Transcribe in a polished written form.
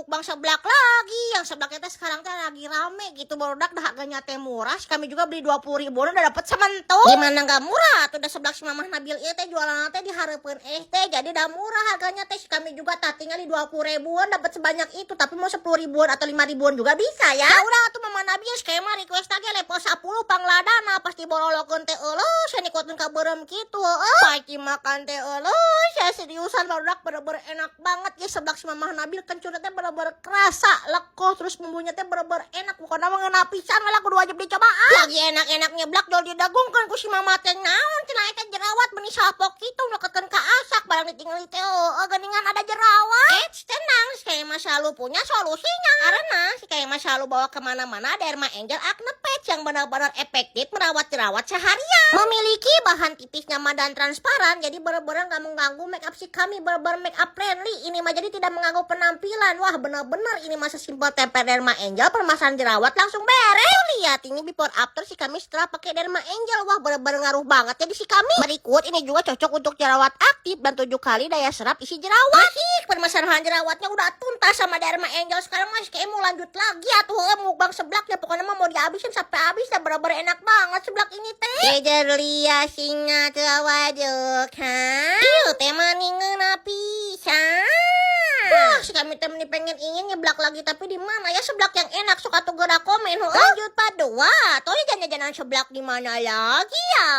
mukbang seblak lagi. Yang seblaknya teh sekarang teh lagi rame gitu. Barudak dah harganya teh murah. Kami juga beli 20.000 udah dapet sementuk. Gimana gak murah? Tuh udah seblak si Mamah Nabil ieu teh jualan teh dihareupeun teh. Jadi dah murah harganya teh. Kami juga tak tinggal di 20.000-an dapat sebanyak itu. Tapi mau 10.000-an atau 5.000-an juga bisa ya. Ya udah tuh Mamah Nabil skema request lagi level 10 pangladana pasti borolokeun teh euleus. Saya nikotin ka beureum kitu pasti makan teh euleus. Saya seriusan barudak bener-bener enak banget ya seblak si Mamah Nabil. Kencurnya teh bener-bener kerasa lekoh terus bumbunya teh bener-bener enak. Pokoknya mah ngeuna pisan lah kudu wajib dicobaan. Lagi enak-enaknya blak jol didagungkeun ku si Mama teh naon cenah eta jerawat benih sapok kitu nekekeun ka asak barang ditinggali teh geuningan ada jerawat. Tenang, si Kayma selalu punya solusinya. Karena si Kayma selalu bawa kemana-mana Derma Angel Acne Patch yang benar-benar efektif merawat jerawat seharian. Memiliki bahan tipis nyaman dan transparan, jadi benar-benar gak mengganggu makeup si kami, benar-benar makeup friendly. Ini mah jadi tidak mengganggu penampilan. Wah benar-benar ini masa simpel tempel Derma Angel, permasalahan jerawat langsung beres. Lihat ini before after si kami setelah pakai Derma Angel. Wah benar-benar ngaruh banget jadi si kami. Berikut ini juga cocok untuk jerawat aktif dan 7 kali daya serap isi jerawat. Permasalahan jerawatnya udah tuntas sama Derma Angel. Sekarang masih kayak mau lanjut lagi atuh mukbang seblaknya. Pokoknya mah mau dihabisin sampai habis dah. Bener-bener enak banget seblak ini teh. Kejar lia singa tawaduk ha. Ieu teh maningeun pisan. Wah, si kami teh pengen ingin nyeblak lagi tapi di mana ya seblak yang enak? Sok atuh geura komen. Lanjut padua. Toh jajan-jajanan seblak di mana lagi ya?